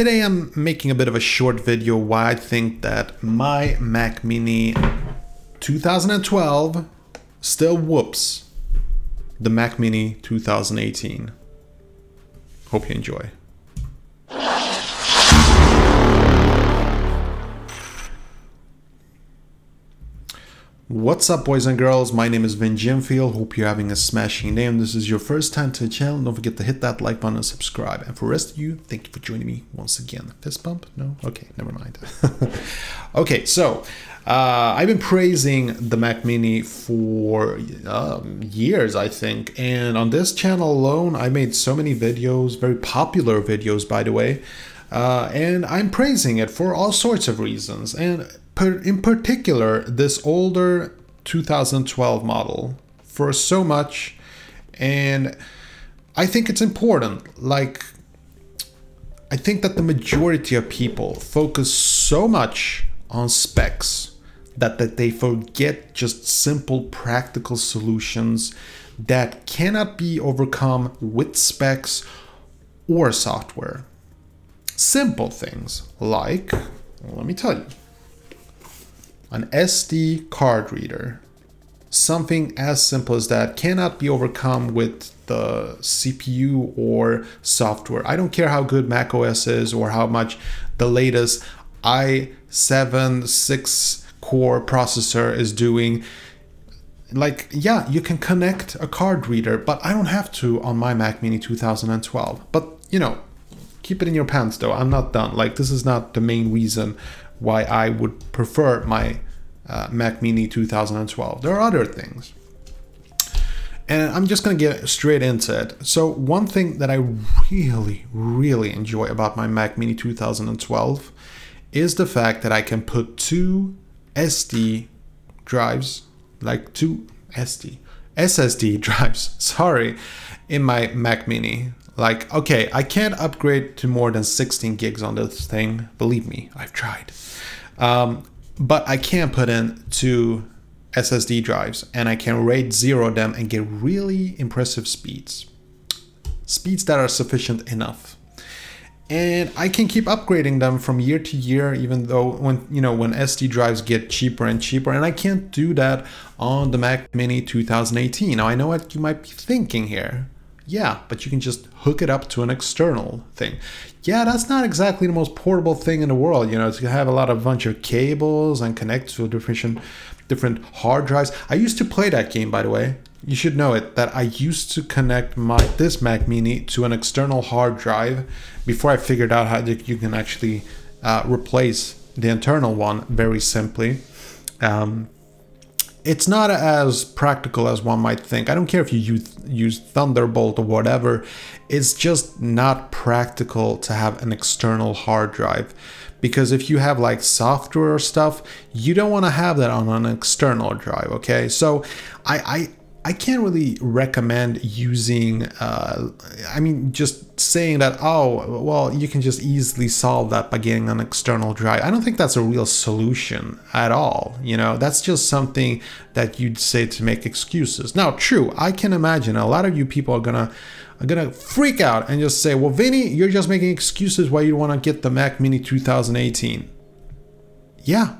today I'm making a bit of a short video why I think that my Mac Mini 2012 still whoops the Mac Mini 2018. Hope you enjoy. What's up, boys and girls? My name is Vin Jimfield. Hope you're having a smashing day. And this is your first time to the channel, don't forget to hit that like button and subscribe. And for the rest of you, thank you for joining me once again. Fist bump? No? Okay, never mind. Okay, so I've been praising the Mac Mini for years, I think. And on this channel alone, I made so many videos, very popular videos, by the way. And I'm praising it for all sorts of reasons. And in particular, this older 2012 model for so much. And I think it's important. Like, I think that the majority of people focus so much on specs that they forget just simple practical solutions that cannot be overcome with specs or software. Simple things like, well, let me tell you, an SD card reader. Something as simple as that cannot be overcome with the CPU or software. I don't care how good macOS is or how much the latest i7 6-core processor is doing. Like, yeah, you can connect a card reader, but I don't have to on my Mac Mini 2012. But, you know, keep it in your pants though. I'm not done. Like, this is not the main reason why I would prefer my Mac Mini 2012. There are other things. And I'm just going to get straight into it. So one thing that I really enjoy about my Mac Mini 2012 is the fact that I can put two SD drives, like two SSD drives, sorry, in my Mac Mini. Like, okay, I can't upgrade to more than 16 gigs on this thing. Believe me, I've tried. But I can put in two SSD drives and I can RAID 0 them and get really impressive speeds. Speeds that are sufficient enough. And I can keep upgrading them from year to year, even though when SD drives get cheaper and cheaper, and I can't do that on the Mac Mini 2018. Now I know what you might be thinking here. Yeah, but you can just hook it up to an external thing. Yeah, that's not exactly the most portable thing in the world, you know, to have a bunch of cables and connect to different hard drives. I used to play that game, by the way. You should know it, that I used to connect this Mac Mini to an external hard drive before I figured out how you can actually replace the internal one very simply. It's not as practical as one might think. I don't care if you use Thunderbolt or whatever. It's just not practical to have an external hard drive. Because if you have like software or stuff, you don't want to have that on an external drive, okay? So I can't really recommend using, I mean, just saying that, oh, well, you can just easily solve that by getting an external drive. I don't think that's a real solution at all. You know, that's just something that you'd say to make excuses. Now, true, I can imagine a lot of you people are gonna freak out and just say, well, Vinny, you're just making excuses why you want to get the Mac Mini 2018. Yeah.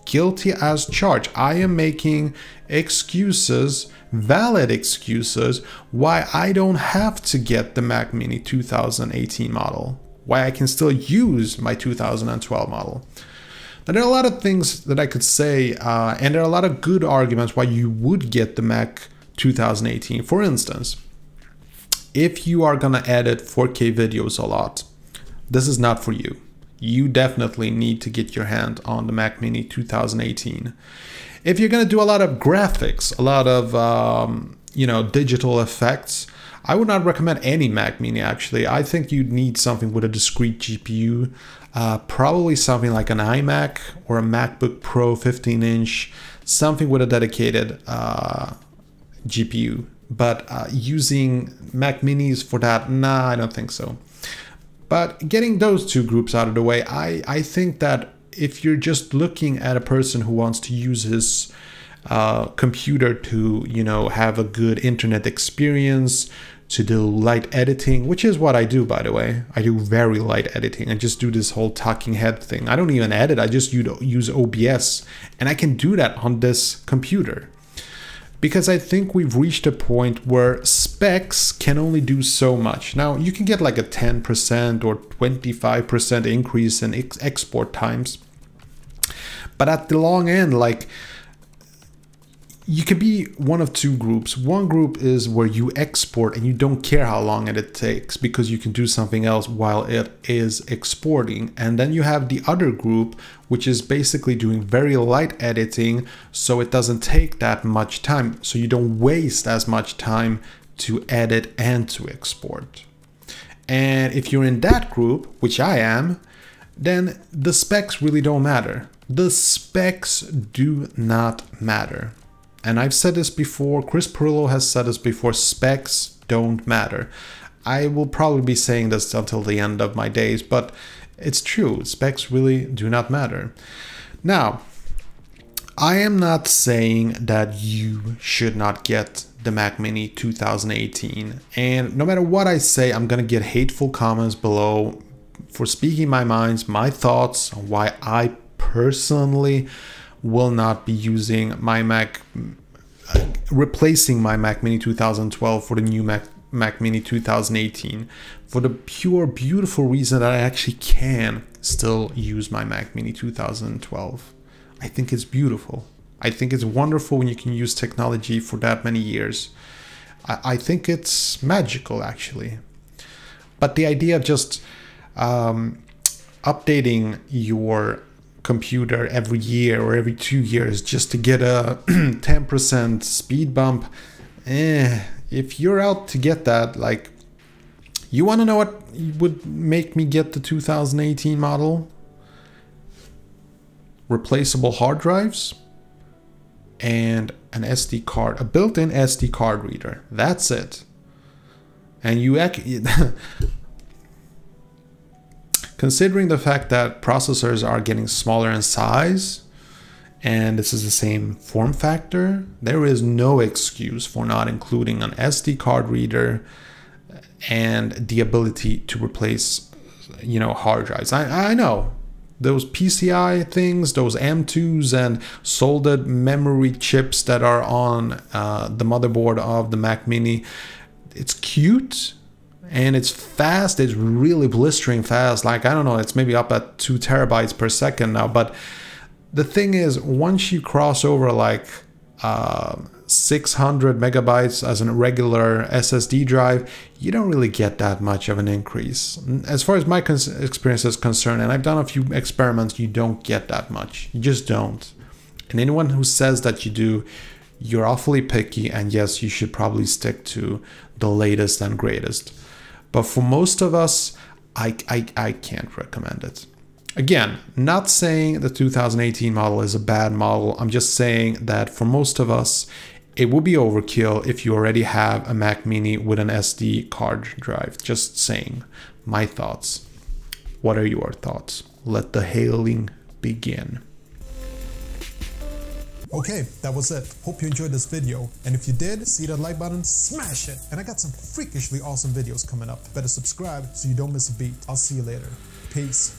Guilty as charged. I am making excuses, valid excuses, why I don't have to get the Mac Mini 2018 model, why I can still use my 2012 model. Now, there are a lot of things that I could say, and there are a lot of good arguments why you would get the Mac 2018. For instance, if you are gonna edit 4K videos a lot, this is not for you. You definitely need to get your hand on the Mac Mini 2018. If you're going to do a lot of graphics, a lot of digital effects, I would not recommend any Mac Mini actually. I think you'd need something with a discrete GPU, probably something like an iMac or a MacBook Pro 15-inch, something with a dedicated GPU. But using Mac Minis for that, nah, I don't think so. But getting those two groups out of the way, I think that if you're just looking at a person who wants to use his computer to, have a good internet experience, to do light editing, which is what I do, by the way. I do very light editing. I just do this whole talking head thing. I don't even edit, I just use OBS, and I can do that on this computer. Because I think we've reached a point where specs can only do so much. Now, you can get like a 10% or 25% increase in export times. But at the long end, like, you could be one of two groups. One group is where you export and you don't care how long it takes because you can do something else while it is exporting. And then you have the other group, which is basically doing very light editing, so it doesn't take that much time. So you don't waste as much time to edit and to export. And if you're in that group, which I am, then the specs really don't matter. The specs do not matter. And I've said this before, Chris Pirillo has said this before, specs don't matter. I will probably be saying this until the end of my days, but it's true, specs really do not matter. Now, I am not saying that you should not get the Mac Mini 2018. And no matter what I say, I'm gonna get hateful comments below for speaking my minds, my thoughts on why I personally will not be using my Mac, replacing my Mac Mini 2012 for the new Mac Mini 2018, for the pure beautiful reason that I actually can still use my Mac Mini 2012. I think it's beautiful. I think it's wonderful when you can use technology for that many years. I think it's magical, actually. But the idea of just updating your computer every year or every 2 years just to get a 10% speed bump, if you're out to get that, like, you want to know what would make me get the 2018 model? Replaceable hard drives and an SD card, a built-in SD card reader. That's it. And you considering the fact that processors are getting smaller in size, and this is the same form factor, there is no excuse for not including an SD card reader and the ability to replace, you know, hard drives. I know those PCI things, those M2s and soldered memory chips that are on the motherboard of the Mac Mini, it's cute. And it's fast, it's really blistering fast. Like, I don't know, it's maybe up at 2 terabytes per second now. But the thing is, once you cross over like 600 megabytes as a regular SSD drive, you don't really get that much of an increase. As far as my experience is concerned, and I've done a few experiments, you don't get that much. You just don't. And anyone who says that you do, you're awfully picky, and yes, you should probably stick to the latest and greatest. But for most of us, I can't recommend it. Again, not saying the 2018 model is a bad model. I'm just saying that for most of us, it will be overkill if you already have a Mac Mini with an SD card drive. Just saying. My thoughts. What are your thoughts? Let the hailing begin. Okay, that was it. Hope you enjoyed this video. And if you did, see that like button, smash it. And I got some freakishly awesome videos coming up. Better subscribe so you don't miss a beat. I'll see you later. Peace.